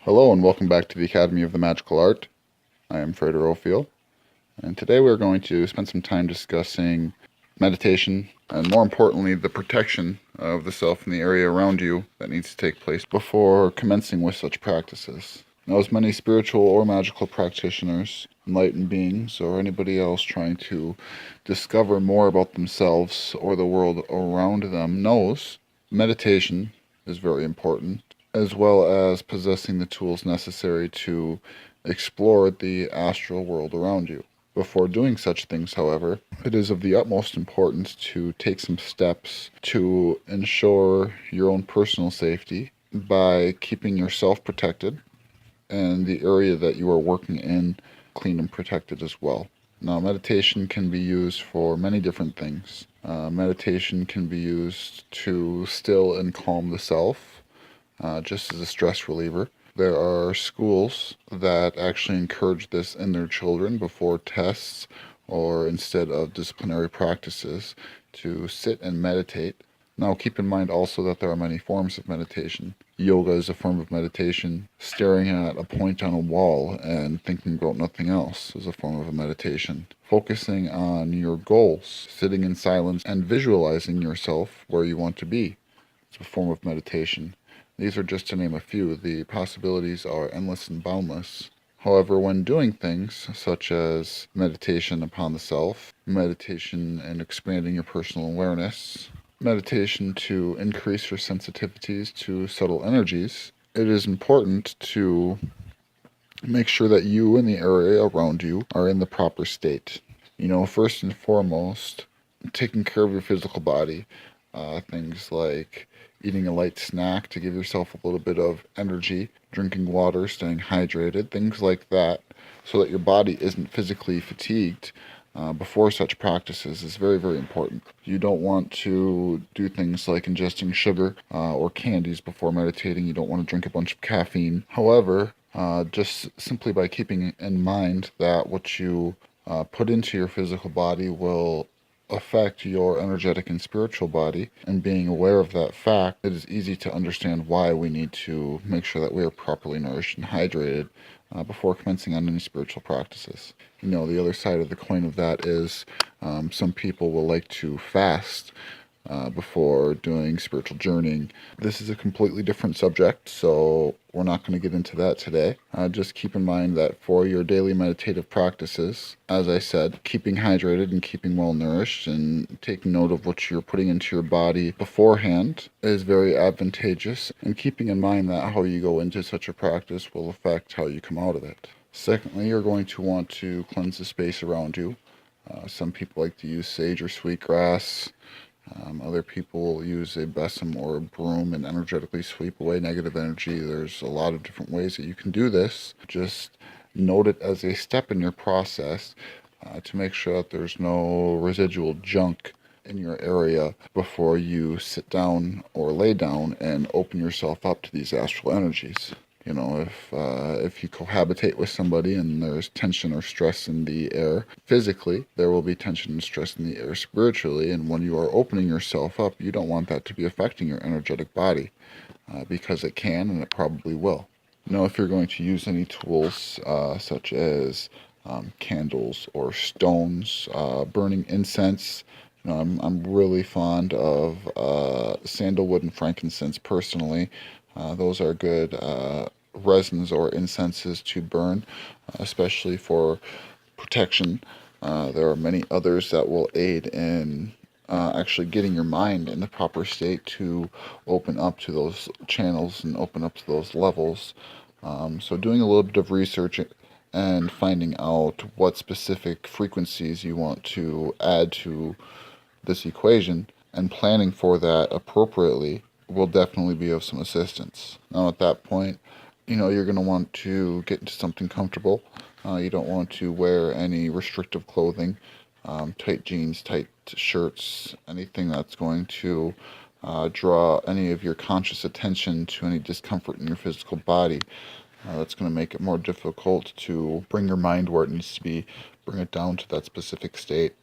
Hello and welcome back to the Academy of the Magical Art. I am Frater Ophiel, and today we're going to spend some time discussing meditation and, more importantly, the protection of the self and the area around you that needs to take place before commencing with such practices. Now, as many spiritual or magical practitioners, enlightened beings, or anybody else trying to discover more about themselves or the world around them knows, meditation is very important, as well as possessing the tools necessary to explore the astral world around you. Before doing such things, however, it is of the utmost importance to take some steps to ensure your own personal safety by keeping yourself protected and the area that you are working in clean and protected as well. Now, meditation can be used for many different things. Meditation can be used to still and calm the self, just as a stress reliever. There are schools that actually encourage this in their children before tests or instead of disciplinary practices to sit and meditate. Now, keep in mind also that there are many forms of meditation. Yoga is a form of meditation. Staring at a point on a wall and thinking about nothing else is a form of a meditation. Focusing on your goals, sitting in silence and visualizing yourself where you want to be is a form of meditation. These are just to name a few. The possibilities are endless and boundless. However, when doing things such as meditation upon the self, meditation and expanding your personal awareness, meditation to increase your sensitivities to subtle energies, it is important to make sure that you and the area around you are in the proper state. First and foremost, taking care of your physical body. Things like eating a light snack to give yourself a little bit of energy, drinking water, staying hydrated, things like that, so that your body isn't physically fatigued before such practices is very, very important. You don't want to do things like ingesting sugar or candies before meditating. You don't want to drink a bunch of caffeine. However, just simply by keeping in mind that what you put into your physical body will affect your energetic and spiritual body, and being aware of that fact, it is easy to understand why we need to make sure that we are properly nourished and hydrated before commencing on any spiritual practices. The other side of the coin of that is some people will like to fast before doing spiritual journeying. This is a completely different subject, so we're not going to get into that today. Just keep in mind that for your daily meditative practices, as I said, keeping hydrated and keeping well nourished and taking note of what you're putting into your body beforehand is very advantageous, and keeping in mind that how you go into such a practice will affect how you come out of it. Secondly, you're going to want to cleanse the space around you. Some people like to use sage or sweetgrass. Other people will use a besom or a broom and energetically sweep away negative energy. There's a lot of different ways that you can do this. Just note it as a step in your process to make sure that there's no residual junk in your area before you sit down or lay down and open yourself up to these astral energies. If you cohabitate with somebody and there's tension or stress in the air physically, there will be tension and stress in the air spiritually. And when you are opening yourself up, you don't want that to be affecting your energetic body because it can and it probably will. If you're going to use any tools such as candles or stones, burning incense, I'm really fond of sandalwood and frankincense personally. Those are good resins or incenses to burn, especially for protection. There are many others that will aid in actually getting your mind in the proper state to open up to those channels and open up to those levels. So doing a little bit of research and finding out what specific frequencies you want to add to this equation and planning for that appropriately will definitely be of some assistance. Now at that point, you're going to want to get into something comfortable. You don't want to wear any restrictive clothing, tight jeans, tight shirts, anything that's going to draw any of your conscious attention to any discomfort in your physical body. That's going to make it more difficult to bring your mind where it needs to be, bring it down to that specific state,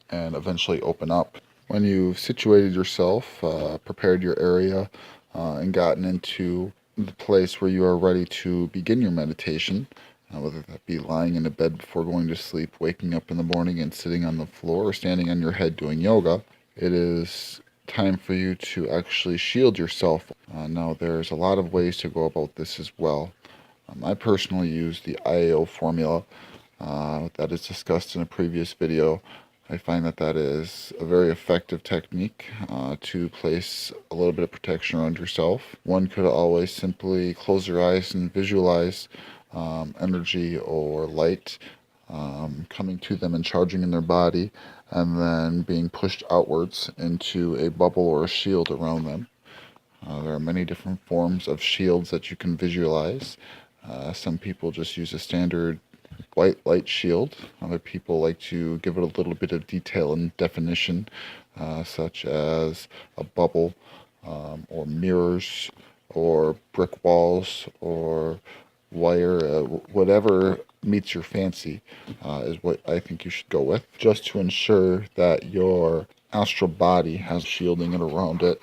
and eventually open up. When you've situated yourself, prepared your area, and gotten into the place where you are ready to begin your meditation, whether that be lying in a bed before going to sleep, waking up in the morning and sitting on the floor, or standing on your head doing yoga. It is time for you to actually shield yourself. Now, there's a lot of ways to go about this as well. I personally use the IAO formula that is discussed in a previous video. I find that that is a very effective technique to place a little bit of protection around yourself. One could always simply close your eyes and visualize energy or light coming to them and charging in their body, and then being pushed outwards into a bubble or a shield around them. There are many different forms of shields that you can visualize. Some people just use a standard white light shield. Other people like to give it a little bit of detail and definition, such as a bubble, or mirrors, or brick walls, or wire, whatever meets your fancy is what I think you should go with, just to ensure that your astral body has shielding it around it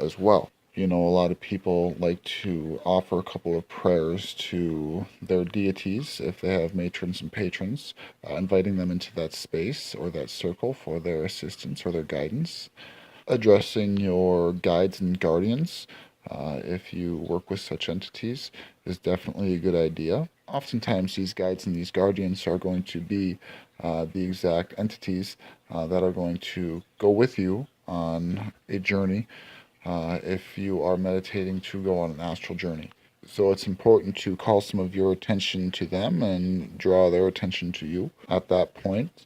as well. A lot of people like to offer a couple of prayers to their deities if they have matrons and patrons, inviting them into that space or that circle for their assistance or their guidance. Addressing your guides and guardians, if you work with such entities, is definitely a good idea. Oftentimes, these guides and these guardians are going to be the exact entities that are going to go with you on a journey if you are meditating to go on an astral journey. So it's important to call some of your attention to them and draw their attention to you at that point.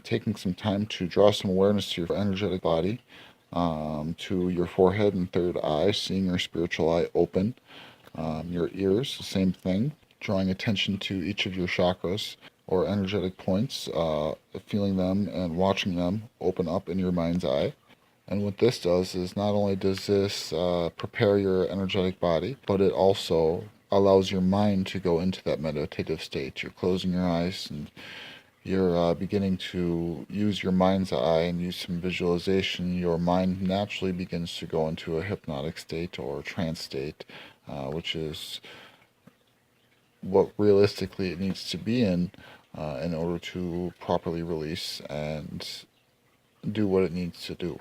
Taking some time to draw some awareness to your energetic body, to your forehead and third eye, seeing your spiritual eye open. Your ears, the same thing, drawing attention to each of your chakras or energetic points, feeling them and watching them open up in your mind's eye. And what this does is not only does this prepare your energetic body, but it also allows your mind to go into that meditative state. You're closing your eyes and you're beginning to use your mind's eye and use some visualization. Your mind naturally begins to go into a hypnotic state or trance state, which is what realistically it needs to be in order to properly release and do what it needs to do.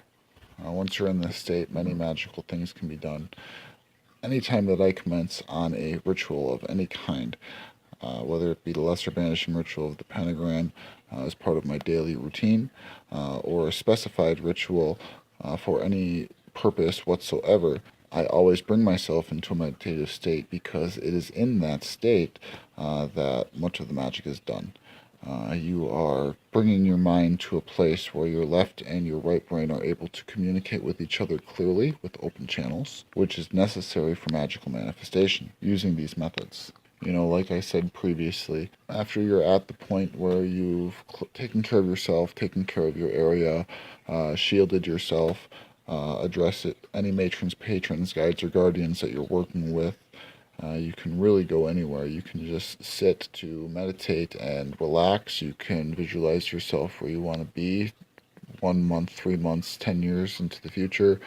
Once you're in this state, many magical things can be done. Anytime that I commence on a ritual of any kind, whether it be the lesser banishing ritual of the pentagram as part of my daily routine, or a specified ritual for any purpose whatsoever, I always bring myself into a meditative state, because it is in that state that much of the magic is done. You are bringing your mind to a place where your left and your right brain are able to communicate with each other clearly with open channels, which is necessary for magical manifestation using these methods. Like I said previously, after you're at the point where you've taken care of yourself, taken care of your area, shielded yourself, address it, any matrons, patrons, guides, or guardians that you're working with, you can really go anywhere. You can just sit to meditate and relax. You can visualize yourself where you want to be 1 month, 3 months, 10 years into the future.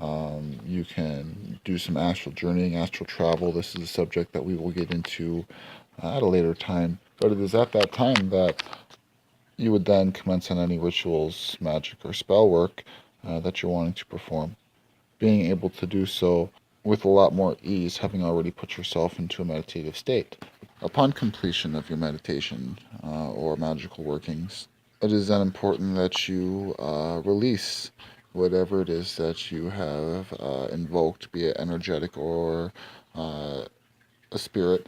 You can do some astral journeying, astral travel. This is a subject that we will get into at a later time. But it is at that time that you would then commence on any rituals, magic, or spell work that you're wanting to perform. Being able to do so with a lot more ease, having already put yourself into a meditative state. Upon completion of your meditation or magical workings, it is then important that you release whatever it is that you have invoked, be it energetic or a spirit,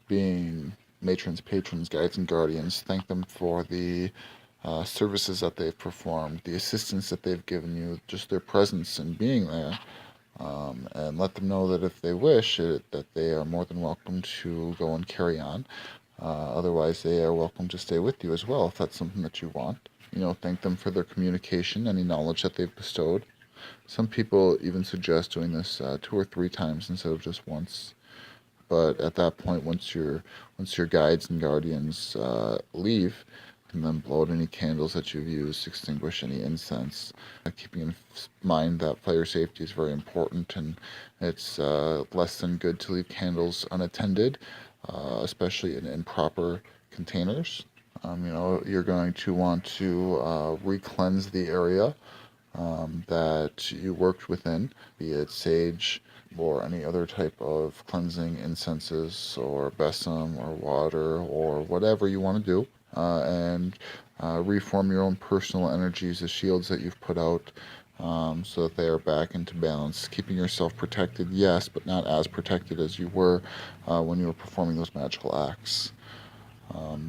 being matrons, patrons, guides, and guardians. Thank them for the services that they've performed, the assistance that they've given you, just their presence and being there. And let them know that if they wish, that they are more than welcome to go and carry on. Otherwise, they are welcome to stay with you as well, if that's something that you want. Thank them for their communication, any knowledge that they've bestowed. Some people even suggest doing this 2 or 3 times instead of just once. But at that point, once your guides and guardians leave, and then blow out any candles that you've used, extinguish any incense. Keeping in mind that fire safety is very important, and it's less than good to leave candles unattended, especially in improper containers. You're going to want to re-cleanse the area that you worked within, be it sage or any other type of cleansing incenses or besom or water or whatever you want to do, and reform your own personal energies, the shields that you've put out, so that they are back into balance. Keeping yourself protected, yes, but not as protected as you were when you were performing those magical acts.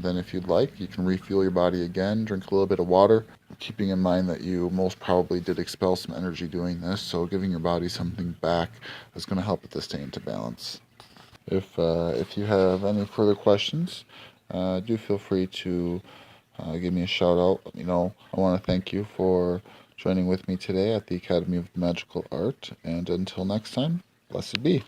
Then if you'd like, you can refuel your body again, drink a little bit of water, keeping in mind that you most probably did expel some energy doing this, so giving your body something back is going to help it to stay into balance. If you have any further questions, do feel free to give me a shout out. Let me know. I want to thank you for joining with me today at the Academy of Magical Art, and until next time, blessed be.